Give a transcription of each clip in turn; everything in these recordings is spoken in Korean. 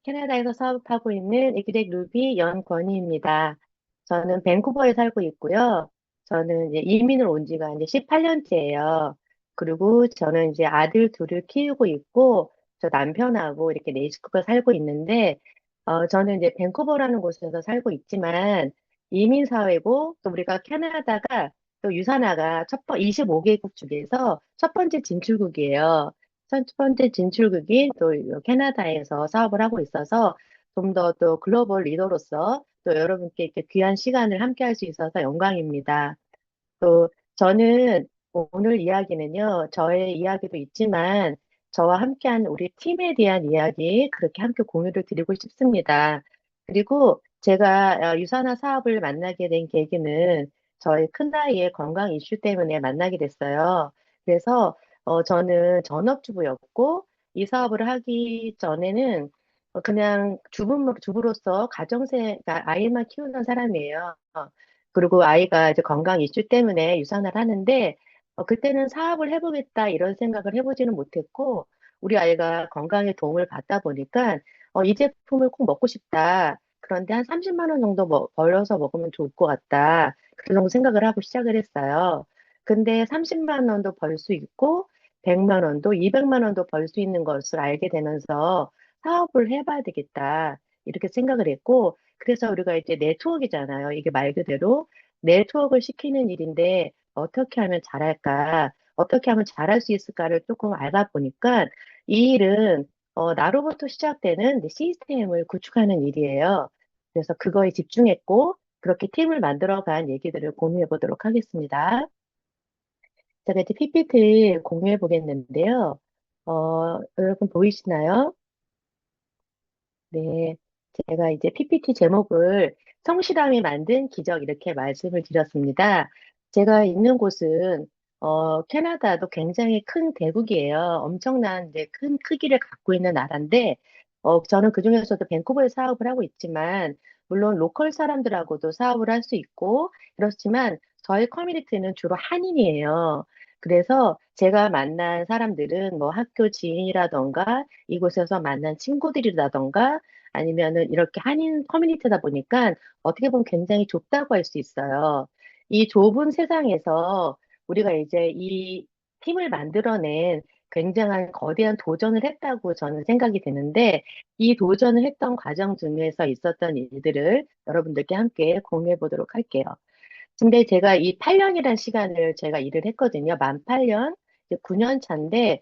캐나다에서 사업하고 있는 이그렉 루비 연권희입니다. 저는 밴쿠버에 살고 있고요. 저는 이제 이민을 온 지가 이제 18년째예요. 그리고 저는 이제 아들 둘을 키우고 있고, 저 남편하고 이렇게 네 식구가 살고 있는데, 저는 이제 밴쿠버라는 곳에서 살고 있지만, 이민 사회고, 또 우리가 캐나다가 또 유산화가 25개국 중에서 첫 번째 진출국이에요. 첫 번째 진출국인 또 캐나다에서 사업을 하고 있어서 좀 더 또 글로벌 리더로서 또 여러분께 이렇게 귀한 시간을 함께 할 수 있어서 영광입니다. 또 저는 오늘 이야기는요, 저의 이야기도 있지만 저와 함께한 우리 팀에 대한 이야기 그렇게 함께 공유를 드리고 싶습니다. 그리고 제가 유산화 사업을 만나게 된 계기는 저의 큰아이의 건강 이슈 때문에 만나게 됐어요. 그래서 저는 전업주부였고 이 사업을 하기 전에는 그냥 주부로서 그러니까 아이만 키우는 사람이에요. 그리고 아이가 이제 건강 이슈 때문에 유산을 하는데, 그때는 사업을 해보겠다 이런 생각을 해보지는 못했고, 우리 아이가 건강에 도움을 받다 보니까, 이 제품을 꼭 먹고 싶다. 그런데 한 30만 원 정도 벌어서 먹으면 좋을 것 같다. 그런 정도 생각을 하고 시작을 했어요. 근데 30만 원도 벌 수 있고, 100만 원도, 200만 원도 벌 수 있는 것을 알게 되면서 사업을 해봐야 되겠다. 이렇게 생각을 했고, 그래서 우리가 이제 네트워크잖아요. 이게 말 그대로 네트워크를 시키는 일인데 어떻게 하면 잘할까? 어떻게 하면 잘할 수 있을까를 조금 알아보니까 이 일은 나로부터 시작되는 이제 시스템을 구축하는 일이에요. 그래서 그거에 집중했고 그렇게 팀을 만들어간 얘기들을 공유해 보도록 하겠습니다. 제가 이제 PPT 공유해 보겠는데요. 여러분 보이시나요? 네, 제가 이제 PPT 제목을 성실함이 만든 기적 이렇게 말씀을 드렸습니다. 제가 있는 곳은 캐나다도 굉장히 큰 대국이에요. 엄청난 이제 큰 크기를 갖고 있는 나라인데 저는 그중에서도 밴쿠버에 사업을 하고 있지만 물론 로컬 사람들하고도 사업을 할 수 있고 그렇지만 저희 커뮤니티는 주로 한인이에요. 그래서 제가 만난 사람들은 뭐 학교 지인이라던가 이곳에서 만난 친구들이라던가 아니면은 이렇게 한인 커뮤니티다 보니까 어떻게 보면 굉장히 좁다고 할 수 있어요. 이 좁은 세상에서 우리가 이제 이 팀을 만들어낸 굉장한 거대한 도전을 했다고 저는 생각이 되는데 이 도전을 했던 과정 중에서 있었던 일들을 여러분들께 함께 공유해 보도록 할게요. 근데 제가 이 8년이란 시간을 제가 일을 했거든요. 만 8년, 이제 9년 차인데,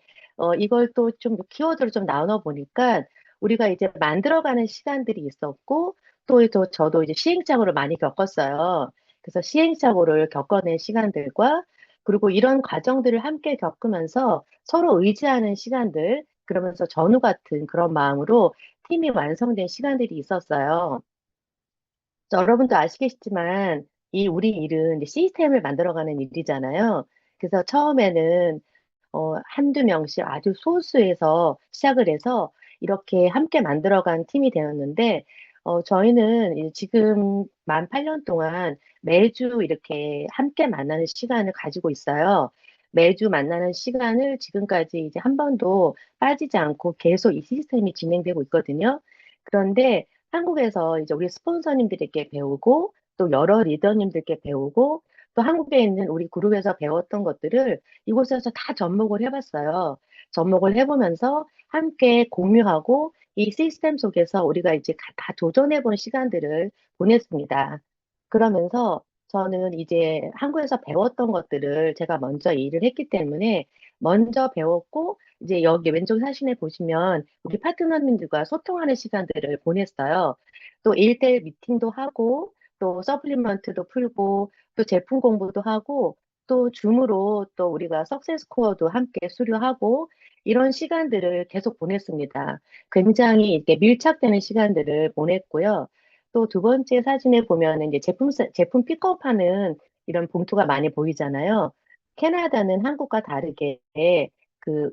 이걸 또 좀 키워드로 좀 나눠 보니까 우리가 이제 만들어가는 시간들이 있었고, 또 저도 이제 시행착오를 많이 겪었어요. 그래서 시행착오를 겪어낸 시간들과 그리고 이런 과정들을 함께 겪으면서 서로 의지하는 시간들, 그러면서 전우 같은 그런 마음으로 팀이 완성된 시간들이 있었어요. 여러분도 아시겠지만 이 우리 일은 이제 시스템을 만들어가는 일이잖아요. 그래서 처음에는 한두 명씩 아주 소수에서 시작을 해서 이렇게 함께 만들어간 팀이 되었는데 저희는 이제 지금 만 8년 동안 매주 이렇게 함께 만나는 시간을 가지고 있어요. 매주 만나는 시간을 지금까지 이제 한 번도 빠지지 않고 계속 이 시스템이 진행되고 있거든요. 그런데 한국에서 이제 우리 스폰서님들에게 배우고 또 여러 리더님들께 배우고 또 한국에 있는 우리 그룹에서 배웠던 것들을 이곳에서 다 접목을 해봤어요. 접목을 해보면서 함께 공유하고 이 시스템 속에서 우리가 이제 다 도전해본 시간들을 보냈습니다. 그러면서 저는 이제 한국에서 배웠던 것들을 제가 먼저 일을 했기 때문에 먼저 배웠고 이제 여기 왼쪽 사진에 보시면 우리 파트너님들과 소통하는 시간들을 보냈어요. 또 1대1 미팅도 하고 또 서플리먼트도 풀고 또 제품 공부도 하고 또 줌으로 또 우리가 석세스 코어도 함께 수료하고 이런 시간들을 계속 보냈습니다. 굉장히 이렇게 밀착되는 시간들을 보냈고요. 또 두 번째 사진에 보면은 이제 제품 픽업하는 이런 봉투가 많이 보이잖아요. 캐나다는 한국과 다르게 그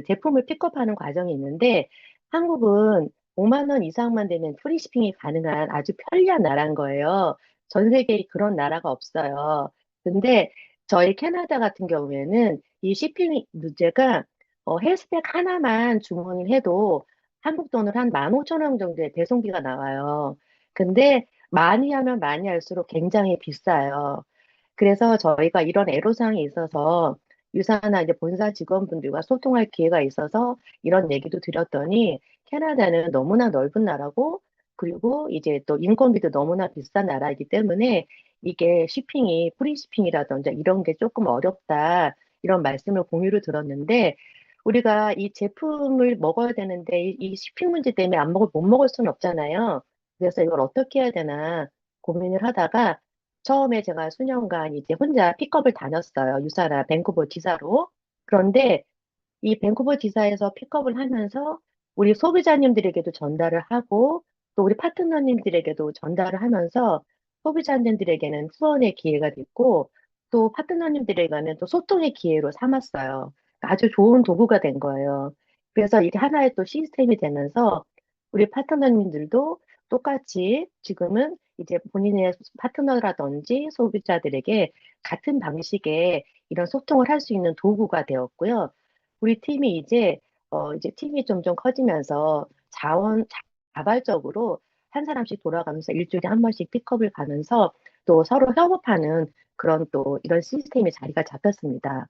제품을 픽업하는 과정이 있는데 한국은 5만 원 이상만 되면 프리시핑이 가능한 아주 편리한 나라인 거예요. 전 세계에 그런 나라가 없어요. 근데 저희 캐나다 같은 경우에는 이 쇼핑 문제가 헬스백 하나만 주문을 해도 한국 돈으로 한 15,000원 정도의 배송비가 나와요. 근데 많이 하면 많이 할수록 굉장히 비싸요. 그래서 저희가 이런 애로사항이 있어서 유사나 이제 본사 직원분들과 소통할 기회가 있어서 이런 얘기도 드렸더니 캐나다는 너무나 넓은 나라고 그리고 이제 또 인건비도 너무나 비싼 나라이기 때문에 이게 쉬핑이 프리시핑이라든지 이런 게 조금 어렵다 이런 말씀을 공유를 들었는데 우리가 이 제품을 먹어야 되는데 이 쉬핑 문제 때문에 못 먹을 수는 없잖아요. 그래서 이걸 어떻게 해야 되나 고민을 하다가 처음에 제가 수년간 이제 혼자 픽업을 다녔어요. 유사나 밴쿠버 지사로. 그런데 이 밴쿠버 지사에서 픽업을 하면서 우리 소비자님들에게도 전달을 하고 또 우리 파트너님들에게도 전달을 하면서 소비자님들에게는 후원의 기회가 됐고 또 파트너님들에게는 또 소통의 기회로 삼았어요. 아주 좋은 도구가 된 거예요. 그래서 이게 하나의 또 시스템이 되면서 우리 파트너님들도 똑같이 지금은 이제 본인의 파트너라든지 소비자들에게 같은 방식의 이런 소통을 할 수 있는 도구가 되었고요. 우리 팀이 이제 팀이 점점 커지면서 자발적으로 한 사람씩 돌아가면서 일주일에 한 번씩 픽업을 가면서 또 서로 협업하는 그런 또 이런 시스템이 자리가 잡혔습니다.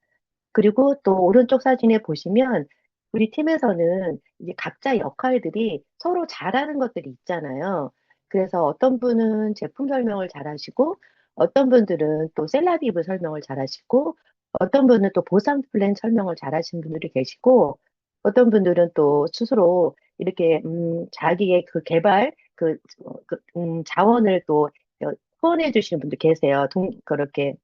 그리고 또 오른쪽 사진에 보시면 우리 팀에서는 이제 각자 역할들이 서로 잘하는 것들이 있잖아요. 그래서 어떤 분은 제품 설명을 잘하시고, 어떤 분들은 또 셀라디브 설명을 잘하시고, 어떤 분은 또 보상 플랜 설명을 잘하시는 분들이 계시고, 어떤 분들은 또 스스로 이렇게 자기의 그 개발 자원을 또 후원해 주시는 분들 계세요. 그렇게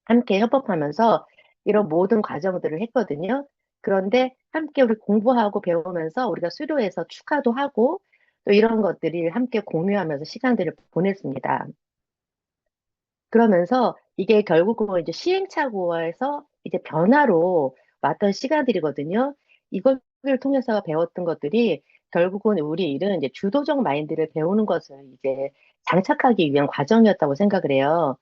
함께 협업하면서 이런 모든 과정들을 했거든요. 그런데 함께 우리 공부하고 배우면서 우리가 수료해서 축하도 하고 또 이런 것들을 함께 공유하면서 시간들을 보냈습니다. 그러면서 이게 결국은 이제 시행착오에서 이제 변화로 왔던 시간들이거든요. 이걸 통해서 배웠던 것들이 결국은 우리 일은 이제 주도적 마인드를 배우는 것을 이제 장착하기 위한 과정이었다고 생각을 해요.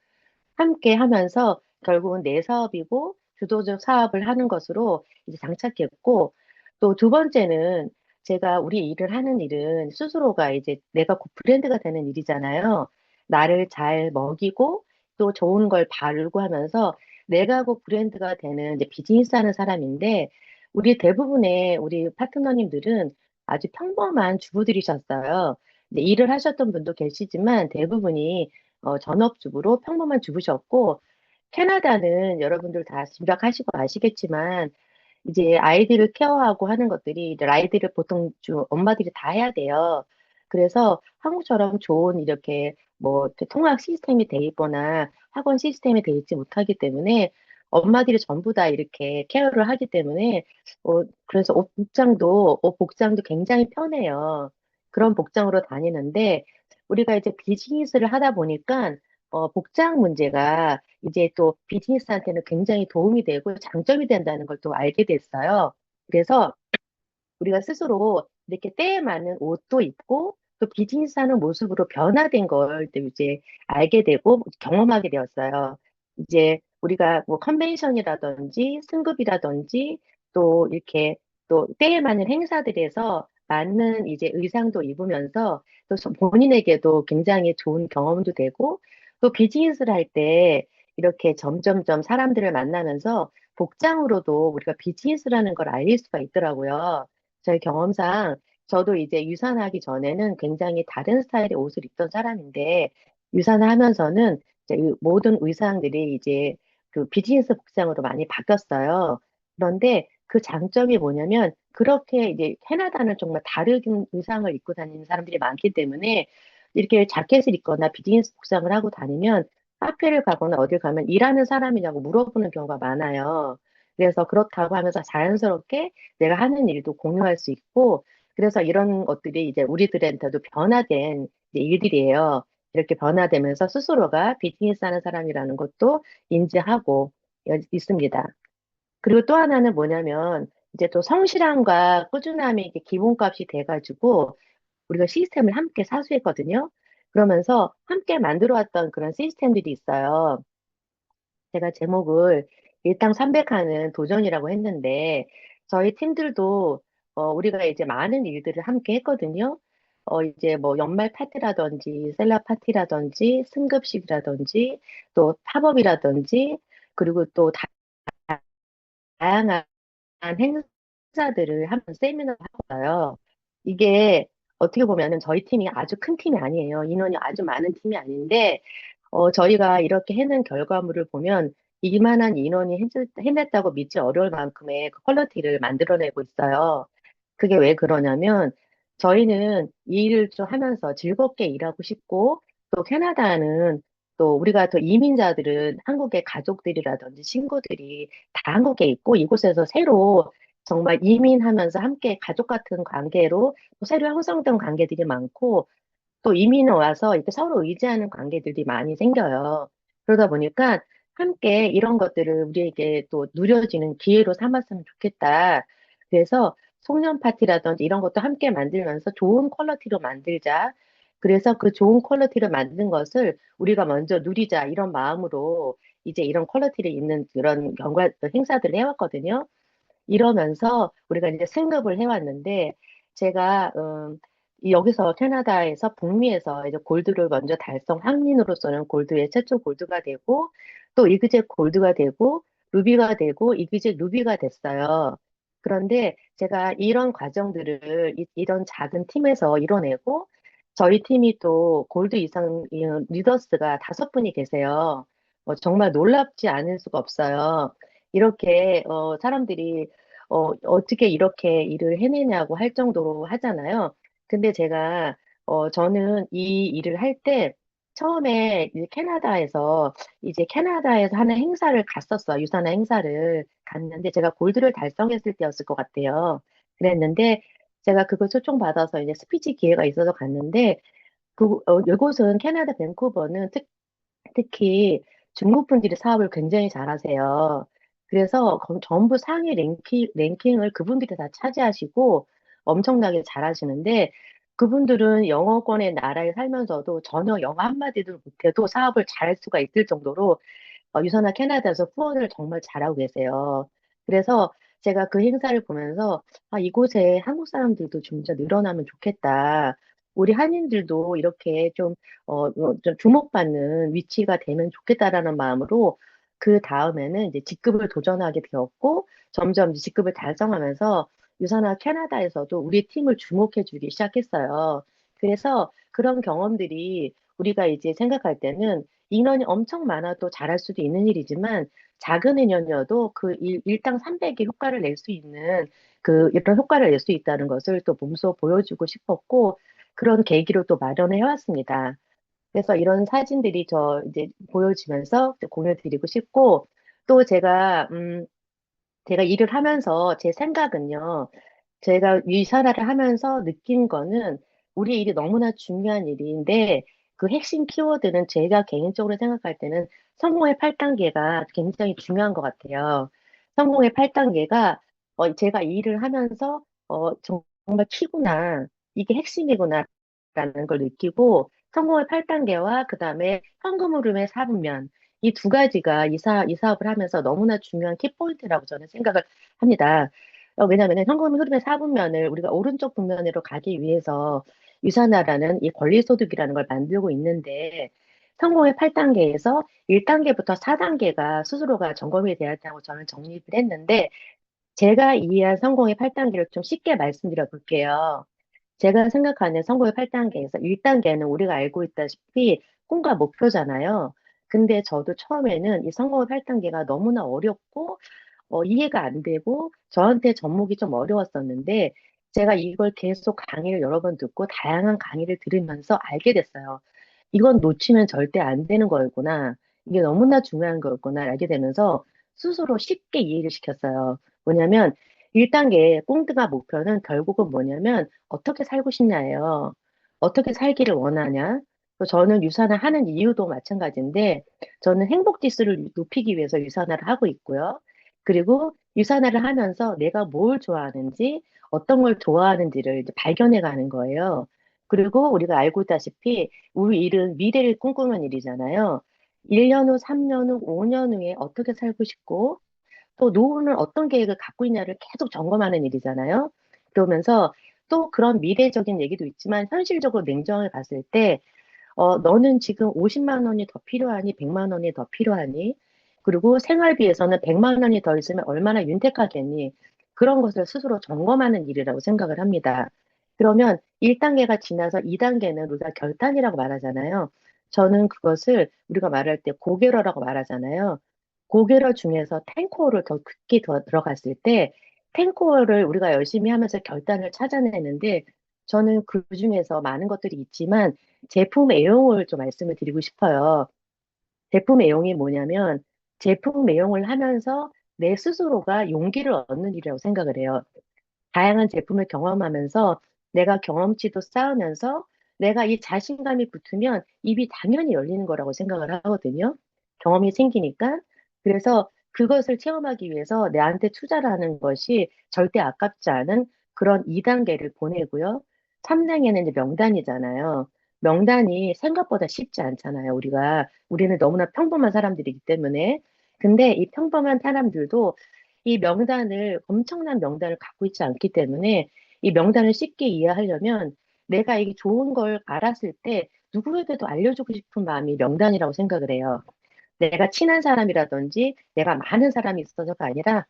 함께 하면서 결국은 내 사업이고 주도적 사업을 하는 것으로 이제 장착했고 또 두 번째는 제가 우리 일을 하는 일은 스스로가 이제 내가 곧 브랜드가 되는 일이잖아요. 나를 잘 먹이고 또 좋은 걸 바르고 하면서 내가 곧 브랜드가 되는 이제 비즈니스 하는 사람인데 우리 대부분의 우리 파트너님들은 아주 평범한 주부들이셨어요. 이제 일을 하셨던 분도 계시지만 대부분이 전업주부로 평범한 주부셨고, 캐나다는 여러분들 다 짐작하시고 아시겠지만, 이제 아이들을 케어하고 하는 것들이 이제 아이들을 보통 엄마들이 다 해야 돼요. 그래서 한국처럼 좋은 이렇게 뭐 이렇게 통학 시스템이 돼 있거나 학원 시스템이 돼 있지 못하기 때문에 엄마들이 전부 다 이렇게 케어를 하기 때문에 그래서 옷 복장도 굉장히 편해요. 그런 복장으로 다니는데 우리가 이제 비즈니스를 하다 보니까 복장 문제가 이제 또 비즈니스한테는 굉장히 도움이 되고 장점이 된다는 걸 또 알게 됐어요. 그래서 우리가 스스로 이렇게 때에 맞는 옷도 입고 또 비즈니스 하는 모습으로 변화된 걸 또 이제 알게 되고 경험하게 되었어요. 이제 우리가 뭐 컨벤션이라든지 승급이라든지 또 이렇게 또 때에 맞는 행사들에서 맞는 이제 의상도 입으면서 또 본인에게도 굉장히 좋은 경험도 되고 또 비즈니스를 할 때 이렇게 점점점 사람들을 만나면서 복장으로도 우리가 비즈니스라는 걸 알릴 수가 있더라고요. 저희 경험상 저도 이제 유산하기 전에는 굉장히 다른 스타일의 옷을 입던 사람인데 유산을 하면서는 이제 이 모든 의상들이 이제 그 비즈니스 복장으로 많이 바뀌었어요. 그런데 그 장점이 뭐냐면 그렇게 이제 캐나다는 정말 다른 의상을 입고 다니는 사람들이 많기 때문에 이렇게 자켓을 입거나 비즈니스 복장을 하고 다니면 카페를 가거나 어딜 가면 일하는 사람이냐고 물어보는 경우가 많아요. 그래서 그렇다고 하면서 자연스럽게 내가 하는 일도 공유할 수 있고, 그래서 이런 것들이 이제 우리들한테도 변화된 이제 일들이에요. 이렇게 변화되면서 스스로가 비즈니스 하는 사람이라는 것도 인지하고 있습니다. 그리고 또 하나는 뭐냐면, 이제 또 성실함과 꾸준함이 이게 기본값이 돼가지고, 우리가 시스템을 함께 사수했거든요. 그러면서 함께 만들어왔던 그런 시스템들이 있어요. 제가 제목을 일당 300하는 도전이라고 했는데, 저희 팀들도 우리가 이제 많은 일들을 함께 했거든요. 이제 뭐 연말 파티라든지 셀럽 파티라든지 승급식이라든지 또 팝업이라든지 그리고 또 다양한 행사들을 하면 세미나를 하고요. 이게 어떻게 보면은 저희 팀이 아주 큰 팀이 아니에요. 인원이 아주 많은 팀이 아닌데, 저희가 이렇게 해낸 결과물을 보면 이만한 인원이 해냈다고 믿기 어려울 만큼의 그 퀄리티를 만들어내고 있어요. 그게 왜 그러냐면 저희는 이 일을 좀 하면서 즐겁게 일하고 싶고 또 캐나다는 또 우리가 또 이민자들은 한국의 가족들이라든지 친구들이 다 한국에 있고 이곳에서 새로 정말 이민하면서 함께 가족 같은 관계로 또 새로 형성된 관계들이 많고 또 이민 와서 이렇게 서로 의지하는 관계들이 많이 생겨요. 그러다 보니까 함께 이런 것들을 우리에게 또 누려지는 기회로 삼았으면 좋겠다. 그래서 송년 파티라든지 이런 것도 함께 만들면서 좋은 퀄리티로 만들자. 그래서 그 좋은 퀄리티를 만든 것을 우리가 먼저 누리자. 이런 마음으로 이제 이런 퀄리티를 있는 그런 행사들을 해왔거든요. 이러면서 우리가 이제 승급을 해왔는데 제가 여기서 캐나다에서 북미에서 이제 골드를 먼저 달성 한민으로서는 골드의 최초 골드가 되고 또 이그젝 골드가 되고 루비가 되고 이그젝 루비가 됐어요. 그런데 제가 이런 과정들을 이런 작은 팀에서 이뤄내고 저희 팀이 또 골드 이상 리더스가 5분이 계세요. 정말 놀랍지 않을 수가 없어요. 이렇게 사람들이 어떻게 이렇게 일을 해내냐고 할 정도로 하잖아요. 근데 저는 이 일을 할 때 처음에 이제 캐나다에서 하는 행사를 갔었어요. 유산화 행사를 갔는데 제가 골드를 달성했을 때였을 것 같아요. 그랬는데 제가 그걸 초청받아서 이제 스피치 기회가 있어서 갔는데 이곳은 캐나다 밴쿠버는 특히 중국 분들이 사업을 굉장히 잘하세요. 그래서 전부 상위 랭킹을 그분들이 다 차지하시고 엄청나게 잘하시는데 그분들은 영어권의 나라에 살면서도 전혀 영어 한마디도 못해도 사업을 잘할 수가 있을 정도로 유선화 캐나다에서 후원을 정말 잘하고 계세요. 그래서 제가 그 행사를 보면서 이곳에 한국 사람들도 진짜 늘어나면 좋겠다. 우리 한인들도 이렇게 좀 주목받는 위치가 되면 좋겠다라는 마음으로 그 다음에는 이제 직급을 도전하게 되었고 점점 이제 직급을 달성하면서 유선화 캐나다에서도 우리 팀을 주목해 주기 시작했어요. 그래서 그런 경험들이 우리가 이제 생각할 때는 인원이 엄청 많아도 잘할 수도 있는 일이지만 작은 인원이어도 그 일당 300의 효과를 낼 수 있는 이런 효과를 낼 수 있다는 것을 또 몸소 보여주고 싶었고 그런 계기로 또 마련을 해왔습니다. 그래서 이런 사진들이 저 이제 보여지면서 공유 드리고 싶고 또 제가 일을 하면서 제 생각은요. 제가 이 산화를 하면서 느낀 거는 우리 일이 너무나 중요한 일인데 그 핵심 키워드는 제가 개인적으로 생각할 때는 성공의 8단계가 굉장히 중요한 것 같아요. 성공의 8단계가 제가 이 일을 하면서 정말 키구나. 이게 핵심이구나. 라는 걸 느끼고 성공의 8단계와 그다음에 현금 흐름의 4분면 이 두 가지가 이 사업을 하면서 너무나 중요한 키포인트라고 저는 생각을 합니다. 왜냐하면 현금 흐름의 4분면을 우리가 오른쪽 분면으로 가기 위해서 유산화라는 이 권리소득이라는 걸 만들고 있는데 성공의 8단계에서 1단계부터 4단계가 스스로가 점검이 돼야 한다고 저는 정립을 했는데 제가 이해한 성공의 8단계를 좀 쉽게 말씀드려 볼게요. 제가 생각하는 성공의 8단계에서 1단계는 우리가 알고 있다시피 꿈과 목표잖아요. 근데 저도 처음에는 이 성공의 8단계가 너무나 어렵고 이해가 안 되고 저한테 접목이 좀 어려웠었는데 제가 이걸 계속 강의를 여러 번 듣고 다양한 강의를 들으면서 알게 됐어요. 이건 놓치면 절대 안 되는 거였구나. 이게 너무나 중요한 거였구나 알게 되면서 스스로 쉽게 이해를 시켰어요. 뭐냐면 1단계 꽁트가 목표는 결국은 뭐냐면 어떻게 살고 싶냐예요. 어떻게 살기를 원하냐. 또 저는 유산을 하는 이유도 마찬가지인데 저는 행복 지수를 높이기 위해서 유산화를 하고 있고요. 그리고 유산화를 하면서 내가 뭘 좋아하는지 어떤 걸 좋아하는지를 이제 발견해 가는 거예요. 그리고 우리가 알고 있다시피 우리 일은 미래를 꿈꾸는 일이잖아요. 1년 후, 3년 후, 5년 후에 어떻게 살고 싶고 또 노후는 어떤 계획을 갖고 있냐를 계속 점검하는 일이잖아요. 그러면서 또 그런 미래적인 얘기도 있지만 현실적으로 냉정하게 봤을 때 너는 지금 50만 원이 더 필요하니? 100만 원이 더 필요하니? 그리고 생활비에서는 100만 원이 더 있으면 얼마나 윤택하겠니? 그런 것을 스스로 점검하는 일이라고 생각을 합니다. 그러면 1단계가 지나서 2단계는 우리가 결단이라고 말하잖아요. 저는 그것을 우리가 말할 때 고결어라고 말하잖아요. 고결어 중에서 탱코어를 더 깊게 더 들어갔을 때 탱코어를 우리가 열심히 하면서 결단을 찾아내는데 저는 그 중에서 많은 것들이 있지만 제품 애용을 좀 말씀을 드리고 싶어요. 제품 애용이 뭐냐면 제품 애용을 하면서 내 스스로가 용기를 얻는 일이라고 생각을 해요. 다양한 제품을 경험하면서 내가 경험치도 쌓으면서 내가 이 자신감이 붙으면 입이 당연히 열리는 거라고 생각을 하거든요. 경험이 생기니까. 그래서 그것을 체험하기 위해서 내한테 투자를 하는 것이 절대 아깝지 않은 그런 2단계를 보내고요. 3단계는 이제 명단이잖아요. 명단이 생각보다 쉽지 않잖아요. 우리는 너무나 평범한 사람들이기 때문에. 근데 이 평범한 사람들도 이 명단을, 엄청난 명단을 갖고 있지 않기 때문에 이 명단을 쉽게 이해하려면 내가 이게 좋은 걸 알았을 때 누구에게도 알려주고 싶은 마음이 명단이라고 생각을 해요. 내가 친한 사람이라든지 내가 많은 사람이 있어서가 아니라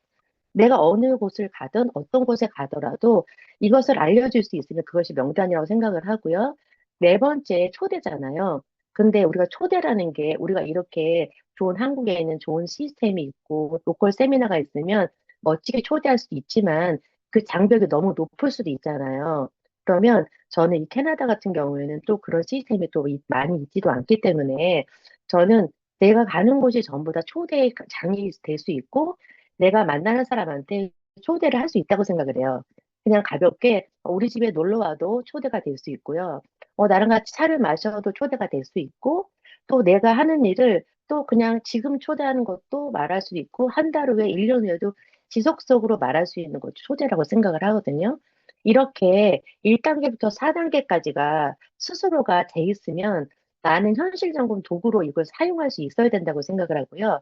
내가 어느 곳을 가든 어떤 곳에 가더라도 이것을 알려줄 수 있으면 그것이 명단이라고 생각을 하고요. 네 번째, 초대잖아요. 근데 우리가 초대라는 게 우리가 이렇게 좋은 한국에 있는 좋은 시스템이 있고 로컬 세미나가 있으면 멋지게 초대할 수도 있지만 그 장벽이 너무 높을 수도 있잖아요. 그러면 저는 이 캐나다 같은 경우에는 또 그런 시스템이 또 많이 있지도 않기 때문에 저는 내가 가는 곳이 전부 다 초대장이 될 수 있고 내가 만나는 사람한테 초대를 할 수 있다고 생각을 해요. 그냥 가볍게 우리 집에 놀러 와도 초대가 될 수 있고요. 나랑 같이 차를 마셔도 초대가 될 수 있고, 또 내가 하는 일을 또 그냥 지금 초대하는 것도 말할 수 있고, 한 달 후에, 1년 후에도 지속적으로 말할 수 있는 것도 초대라고 생각을 하거든요. 이렇게 1단계부터 4단계까지가 스스로가 돼 있으면 나는 현실적인 도구로 이걸 사용할 수 있어야 된다고 생각을 하고요.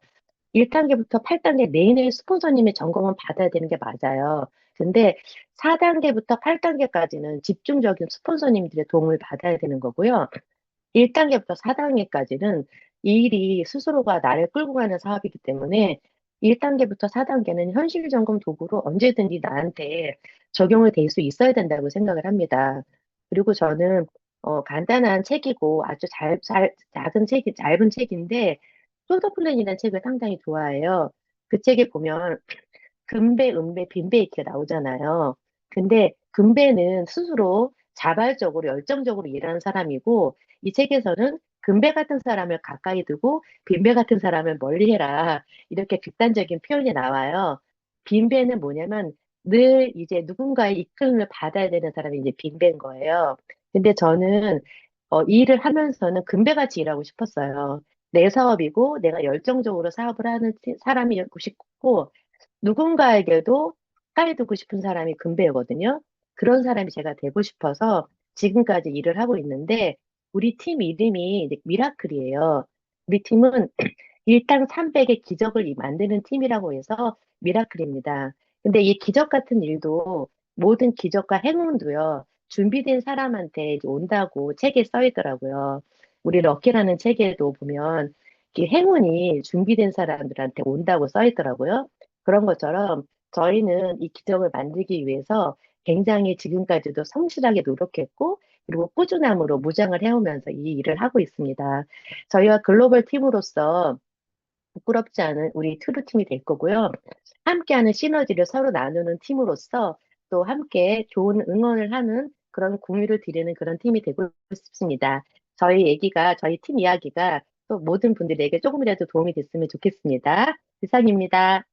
1단계부터 8단계 내내 스폰서님의 점검은 받아야 되는 게 맞아요. 근데 4단계부터 8단계까지는 집중적인 스폰서님들의 도움을 받아야 되는 거고요. 1단계부터 4단계까지는 이 일이 스스로가 나를 끌고 가는 사업이기 때문에 1단계부터 4단계는 현실 점검 도구로 언제든지 나한테 적용이 될 수 있어야 된다고 생각을 합니다. 그리고 저는 간단한 책이고 아주 작은 책이, 짧은 책인데 소드 플랜이라는 책을 상당히 좋아해요. 그 책에 보면 금배, 은배, 빈배 이렇게 나오잖아요. 근데 금배는 스스로 자발적으로 열정적으로 일하는 사람이고 이 책에서는 금배 같은 사람을 가까이 두고 빈배 같은 사람을 멀리 해라. 이렇게 극단적인 표현이 나와요. 빈배는 뭐냐면 늘 이제 누군가의 이끌림을 받아야 되는 사람이 이제 빈배인 거예요. 근데 저는 이 일을 하면서는 금배같이 일하고 싶었어요. 내 사업이고 내가 열정적으로 사업을 하는 사람이고 싶고 누군가에게도 가까이 두고 싶은 사람이 금배거든요. 그런 사람이 제가 되고 싶어서 지금까지 일을 하고 있는데 우리 팀 이름이 이제 미라클이에요. 우리 팀은 일당 300의 기적을 만드는 팀이라고 해서 미라클입니다. 근데 이 기적 같은 일도 모든 기적과 행운도요. 준비된 사람한테 이제 온다고 책에 써 있더라고요. 우리 럭키라는 책에도 보면 이 행운이 준비된 사람들한테 온다고 써 있더라고요. 그런 것처럼 저희는 이 기적을 만들기 위해서 굉장히 지금까지도 성실하게 노력했고, 그리고 꾸준함으로 무장을 해오면서 이 일을 하고 있습니다. 저희와 글로벌 팀으로서 부끄럽지 않은 우리 트루팀이 될 거고요. 함께하는 시너지를 서로 나누는 팀으로서 또 함께 좋은 응원을 하는 그런 공유를 드리는 그런 팀이 되고 싶습니다. 저희 팀 이야기가 또 모든 분들에게 조금이라도 도움이 됐으면 좋겠습니다. 이상입니다.